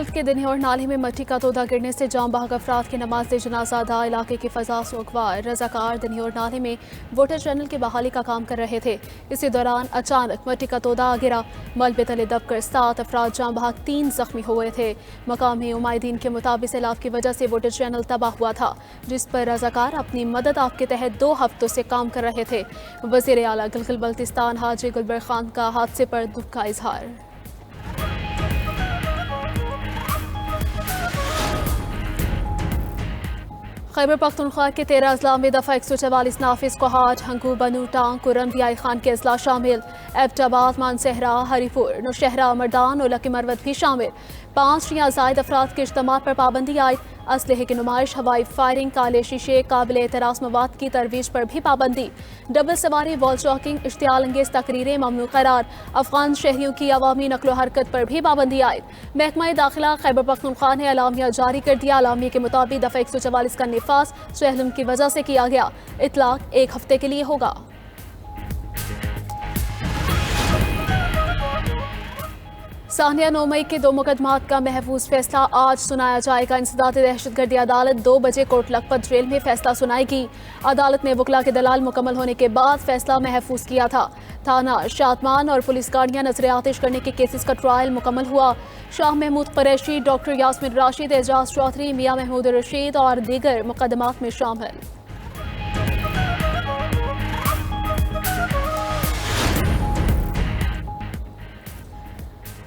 12 के दिन और नाले में मट्टी का तोदा गिरने से जाम बहक अफराद की नमाज जनाजा अदा। इलाके की फजा सोगवार रजाकार दनियोर नाले में वोटर चैनल की बहाली का काम कर रहे थे। इसी दौरान अचानक मट्टी का तोदा आ गिरा। मलबे तले दबकर 7 अफराद जाम बहक 3 जख्मी हुए थे। मकामी उमायदीन के मुताबिक सैलाब की वजह से वोटर चैनल तबाह हुआ था, जिस पर रजाकार अपनी मदद आप के तहत 2 हफ्तों से काम कर रहे थे। वज़ीर आला गिलगित बल्तिस्तान हाजी गुलबर खान का हादसे पर दुख का इजहार। खैबर पख्तूनख्वा के 13 अजला में दफा 144 नाफिज को हाट हंगू बनू टांग कुरन बियाई खान के अजला शामिल। एबटाबाद मानसहरा हरीपुर नौशहरा मर्दान और लकी मरवत भी शामिल। 5 या जायद अफराद के इज्तिमा पर पाबंदी आई। असलहे की नुमाइश, हवाई फायरिंग, काले शीशे, काबिल एतराज मवाद की तरवीज पर भी पाबंदी। डबल सवारी, वॉल चॉकिंग, इश्तियाल अंगेज तकरीरें ममनू करार। अफगान शहरियों की अवामी नकलो हरकत पर भी पाबंदी आई। महकमा दाखिला खैबर पख्तूनख्वा ने अलामिया जारी कर दिया। अलामिया के मुताबिक दफा 144 का निफास चहलम की वजह से किया गया। इतलाक 1 हफ्ते के लिए होगा। सानिया 9 मई के 2 मुकदमात का महफूज फैसला आज सुनाया जाएगा। इंसदाद दहशतगर्दी अदालत 2 बजे कोट लखपत जेल में फैसला सुनाएगी। अदालत ने वकला के दलाल मुकम्मल होने के बाद फैसला महफूज किया था। थाना शातमान और पुलिस गाड़ियां नजर आतिश करने के केसेस का ट्रायल मुकम्मल हुआ। शाह महमूद कुरैशी, डॉक्टर यास्मिन राशिद, एजाज चौधरी, मियां महमूद रशीद और दीगर मुकदमात में शामिल।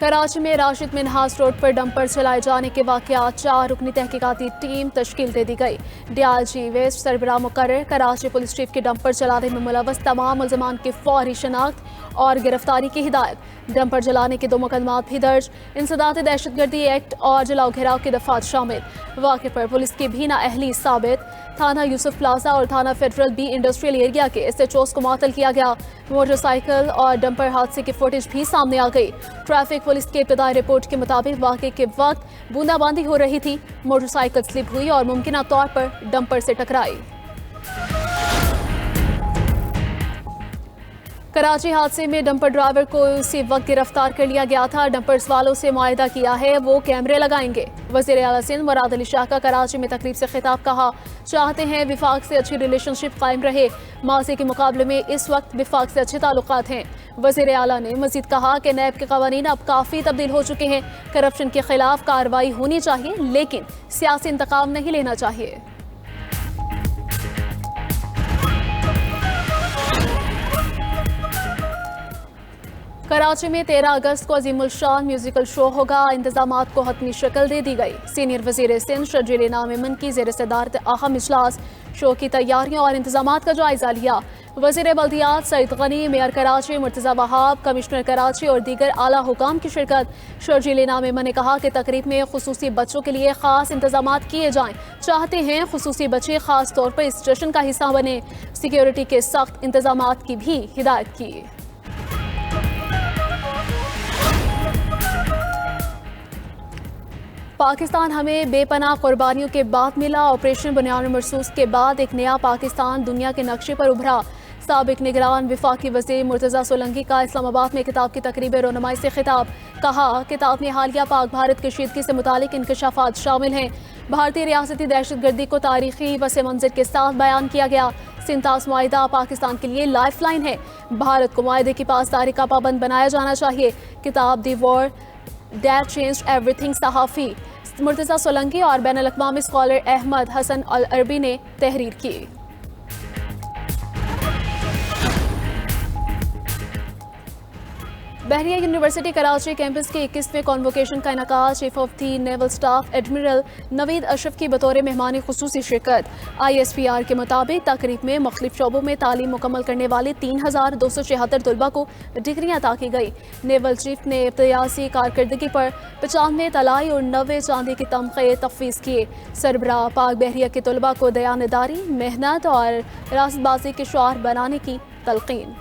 कराची में राशिद मिनहास रोड पर डंपर चलाए जाने के वाकयात 4 रुकनी तहकीकाती टीम तश्कील दे दी गई। डीआईजी वेस्ट सरबराह मुकर्रर कराची पुलिस चीफ के डंपर चलाने में मुलव्वस तमाम मुल्ज़मान की फौरी शनाख्त और गिरफ्तारी की हिदायत। डंपर जलाने के 2 मुकदमात भी दर्ज। इंसदाद दहशतगर्दी एक्ट और जलाओ घेराव की दफात शामिल। वाक़े पर पुलिस की भी नाअहली साबित। थाना यूसुफ प्लाजा और थाना फेडरल बी इंडस्ट्रियल एरिया के SHOs को मुअत्तल किया गया। मोटरसाइकिल और डंपर हादसे की फुटेज भी सामने आ गई। ट्रैफिक पुलिस की इब्तदाई रिपोर्ट के मुताबिक वाक़े के वक्त बूंदाबांदी हो रही थी। मोटरसाइकिल स्लिप हुई और मुमकिना तौर पर डंपर से टकराई। कराची हादसे में डंपर ड्राइवर को उसी वक्त गिरफ्तार कर लिया गया था। डंपर्स वालों से मुआहदा किया है वो कैमरे लगाएंगे। वज़ीर आला सिंध मुराद अली शाह का कराची में तकरीब से खिताब। कहा, चाहते हैं विफाक से अच्छी रिलेशनशिप कायम रहे। माजी के मुकाबले में इस वक्त विफाक से अच्छे ताल्लुकात हैं। वज़ीर आला ने मजीद कहा कि नैब के कवानीन अब काफ़ी तब्दील हो चुके हैं। करप्शन के खिलाफ कार्रवाई होनी चाहिए, लेकिन सियासी इंतकाम नहीं लेना चाहिए। कराची में 13 अगस्त को अजीमुल शान म्यूजिकल शो होगा। इंतजामात को हतमी शक्ल दे दी गई। सीनियर वजीर सिंध शर्जील इनाम इमन की ज़ेर सदारत अहम इजलास शो की तैयारियों और इंतजामात का जायजा लिया। वजीर बल्दियात सईद गनी, मेयर कराची मुर्तज़ा वहाब, कमिश्नर कराची और दीगर आला हुकाम की शिरकत। शर्जील इनाम इमन ने कहा कि तकरीब में खुसूसी बच्चों के लिए खास इंतजामात किए जाएं। चाहते हैं खुसूसी बच्चे खास तौर पर इस जश्न का हिस्सा बने। सिक्योरिटी के सख्त इंतजामात की भी हिदायत की। पाकिस्तान हमें बेपनाह कुर्बानियों के बाद मिला। ऑपरेशन बुनियाद मरसूस के बाद एक नया पाकिस्तान दुनिया के नक्शे पर उभरा। साबिक निगरान वफाकी वज़ीर मुर्तज़ा सोलंकी का इस्लामाबाद में किताब की तकरीब रोनुमाई से खिताब। कहा, किताब में हालिया पाक भारत कशीदगी से मुतालिक इंकशाफात शामिल हैं। भारतीय रियासती दहशतगर्दी को तारीखी पस मंजर के साथ बयान किया गया। सिंतास मुआहिदा पाकिस्तान के लिए लाइफ लाइन है। भारत को मुआहिदे की पासदारी का पाबंद बनाया जाना चाहिए। किताब the war that changed everything सहाफ़ी मुर्तज़ा सोलंकी और बैनुल अक़वामी स्कॉलर अहमद हसन अल अरबी ने तहरीर की। बहरिया यूनिवर्सिटी कराची कैंपस के 21वें कॉन्वोकेशन का इनकाद। Chief of the naval staff admiral Naveed Ashraf की बतौर मेहमान खुसूसी शिरकत। ISPR के मुताबिक तकरीब में मुख्तलिफ शोबों में तालीम मुकम्मल करने वाले 3276 तलबा को डिग्रियाँ अता की गई। नेवल चीफ ने इब्तिदाई कारकर्दगी पर 95 तलाई और 90 चांदी के तमग़े तफवीज़ किए। सरबराह पाक बहरिया के तलबा को दयानदारी, मेहनत और रास्तबाजी के शुआर बनाने की तलक़ीन।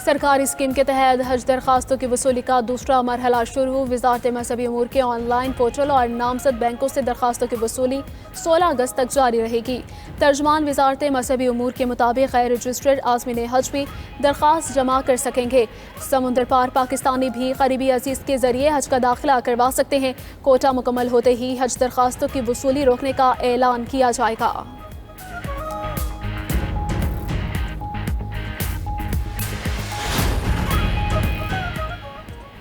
सरकारी स्कीम के तहत हज दरखास्तों की वसूली का दूसरा मरहला शुरू। वजारत मजहबी अमूर के ऑनलाइन पोर्टल और नामजद बैंकों से दरखास्तों की वसूली 16 अगस्त तक जारी रहेगी। तर्जमान वजारत मजहबी अमूर के मुताबिक गैर रजिस्टर्ड आज़मीन हज भी दरखास्त जमा कर सकेंगे। समुंदर पार पाकिस्तानी भी करीबी अजीज के जरिए हज का दाखिला करवा सकते हैं। कोटा मुकम्मल होते ही हज दरखास्तों की वसूली रोकने का ऐलान किया जाएगा।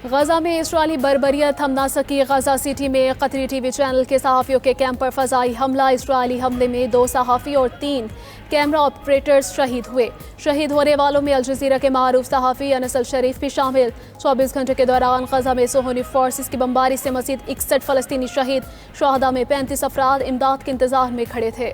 गजा में इसराइली बर्बरियत हम ना सकी। गजा सिटी में कतरी टीवी चैनल के सहाफ़ियों के कैंप पर फजाई हमला। इसराइली हमले में 2 सहाफ़ी और 3 कैमरा ऑपरेटर्स शहीद हुए। शहीद होने वालों में अल जज़ीरा के मारूफ सहाफ़ी अनस अल शरीफ भी शामिल। 24 घंटे के दौरान गजा में सोहनी फोर्सेस की बमबारी से मज़ीद 61 फ़लस्तीनी शहीद। शहादा में 35 अफराद इमदाद के इंतज़ार में खड़े थे।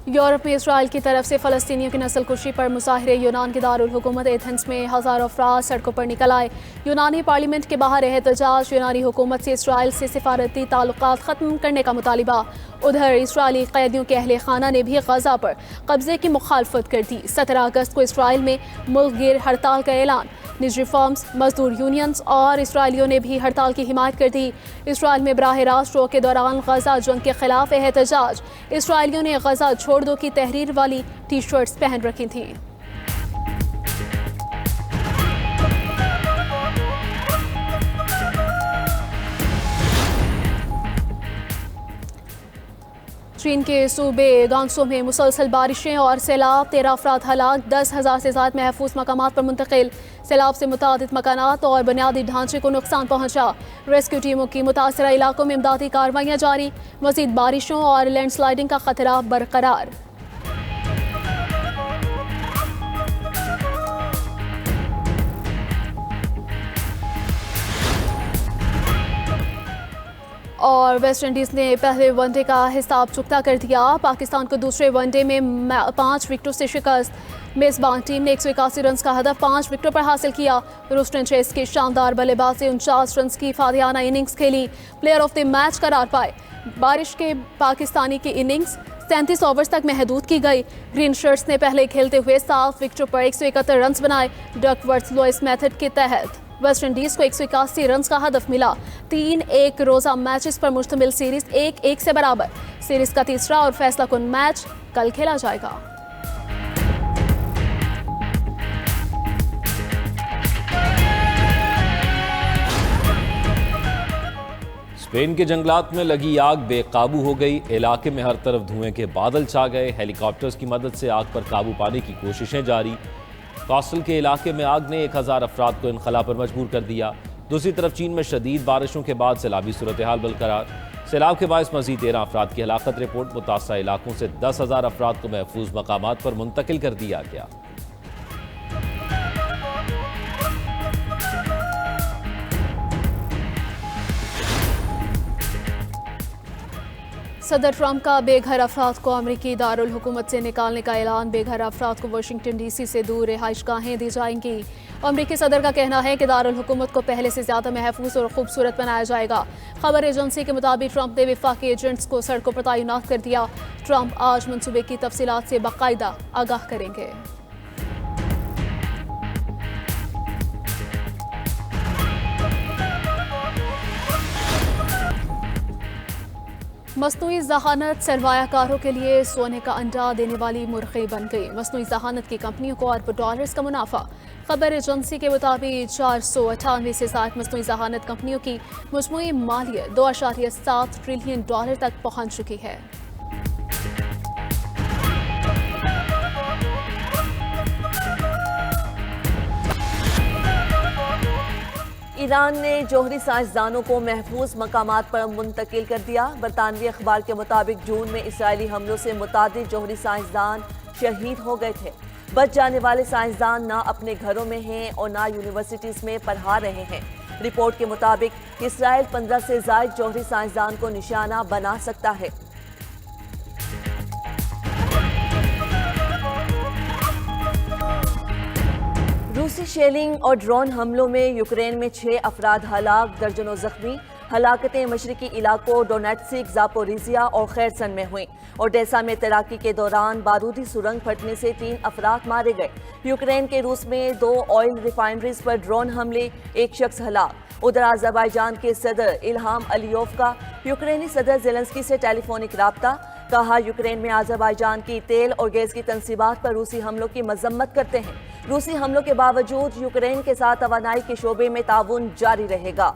यूरोप में इसराइल की तरफ से फ़लस्तीनियों की नस्ल कुशी पर मुजाहिरे। यूनान के दारुल हुकूमत एथेंस में हज़ारों अफराद सड़कों पर निकल आए। यूनानी पार्लियामेंट के बाहर एहतजाज। यूनानी हुकूमत से इसराइल से सिफारती ताल्लुकात ख़त्म करने का मुतालिबा। उधर इसराइली कैदियों के अहले खाना ने भी गजा पर कब्जे की मुखालफत कर दी। 17 अगस्त को इसराइल में मुल्क गिर हड़ताल का ऐलान। निजी फर्म्स, मजदूर यूनियंस और इसराइलियों ने भी हड़ताल की हिमायत कर दी। इसराइल में बराह रास्त शो के दौरान गजा जंग के खिलाफ एहतजाज। इसराइलियों ने गजा छोड़ दो की तहरीर वाली टी शर्ट्स पहन रखी थी। चीन के सूबे गांगसू में मुसलसल बारिशें और सैलाब। 13 अफराद हलाक, 10,000 से ज़्यादा महफूज मकामात पर मुंतकिल। सैलाब से मुतादिद मकानात और बुनियादी ढांचे को नुकसान पहुंचा। रेस्क्यू टीमों की मुतासरा इलाकों में इमदादी कार्रवाइयाँ जारी। मज़ीद बारिशों और लैंडस्लाइडिंग का खतरा बरकरार। और वेस्ट इंडीज़ ने पहले वनडे का हिसाब चुकता कर दिया। पाकिस्तान को दूसरे वनडे में 5 विकेटों से शिकस्त। मेज़बान टीम ने 181 रन का हदफ 5 विकेटों पर हासिल किया। रूस्टन चेस की शानदार बल्लेबाज से 49 रन की फादियाना इनिंग्स खेली। प्लेयर ऑफ द मैच करार पाए। बारिश के पाकिस्तानी की इनिंग्स 37 ओवर्स तक महदूद की गई। ग्रीन शर्ट्स ने पहले खेलते हुए 7 विकेटों पर 171 रन बनाए। डकवर्थ लुइस मेथड के तहत वेस्ट इंडीज़ को 181 रन का हदफ मिला। 3 एक रोज़ा मैचेस पर मुश्तमिल सीरीज 1-1 से बराबर। सीरीज का तीसरा और फैसला कुन मैच कल खेला जाएगा। स्पेन के जंगलात में लगी आग बेकाबू हो गई। इलाके में हर तरफ धुएं के बादल छा गए। हेलीकॉप्टर्स की मदद से आग पर काबू पाने की कोशिशें जारी। कासल के इलाके में आग ने 1000 अफराद को इनखला पर मजबूर कर दिया। दूसरी तरफ चीन में शदीद बारिशों के बाद सैलाबी सूरत हाल बरकरार। सैलाब के बायस मजीद 13 अफराद की हलाकत रिपोर्ट। मुतासरा इलाकों से 10,000 अफराद को महफूज मकामात पर मुंतकिल कर दिया गया। सदर ट्रंप का बेघर अफराद को अमरीकी दारुल हुकूमत से निकालने का ऐलान। बेघर अफराद को वाशिंगटन डीसी से दूर रिहाइशगाहें दी जाएंगी। अमरीकी सदर का कहना है कि दारुल हुकूमत को पहले से ज़्यादा महफूज और खूबसूरत बनाया जाएगा। खबर एजेंसी के मुताबिक ट्रंप ने वफाकी एजेंट्स को सड़कों पर तैनात कर दिया। ट्रंप आज मनसूबे की तफसीलात से बाकायदा आगाह करेंगे। मस्नूई जहानत सरमायाकारों के लिए सोने का अंडा देने वाली मुर्गी बन गई। मस्नूई जहानत की कंपनियों को अरबों डॉलर्स का मुनाफा। खबर एजेंसी के मुताबिक 498 से ज़्यादा मस्नूई जहानत कंपनियों की मजमूई मालियत $2.7 ट्रिलियन तक पहुंच चुकी है। ईरान ने जौहरी साइंसदानों को महफूज मकामात पर मुंतकिल कर दिया। बरतानवी अखबार के मुताबिक जून में इसराइली हमलों से मुतादिद जौहरी साइंसदान शहीद हो गए थे। बच जाने वाले साइंसदान ना अपने घरों में हैं और ना यूनिवर्सिटीज़ में पढ़ा रहे हैं। रिपोर्ट के मुताबिक इसराइल 15 से ज़ायद जौहरी साइंसदान को निशाना बना सकता है। रूसी शेलिंग और ड्रोन हमलों में यूक्रेन में 6 अफराद हलाक, दर्जनों जख्मी। हलाकतें मशरकी इलाकों डोनेट्सिक, जापोरिजिया और खैरसन में हुई। ओडेसा में तैराकी के दौरान बारूदी सुरंग फटने से 3 अफराद मारे गए। यूक्रेन के रूस में 2 ऑयल रिफाइनरीज पर ड्रोन हमले, 1 शख्स हलाक। उधर अज़रबैजान के सदर इल्हाम अलीयोव का यूक्रेनी सदर ज़ेलेंस्की से टेलीफोनिक राब्ता। कहा, यूक्रेन में अज़रबैजान की तेल और गैस की तंसीबात पर रूसी हमलों की मजम्मत करते हैं। रूसी हमलों के बावजूद यूक्रेन के साथ तवानाई के शोबे में ताउन जारी रहेगा।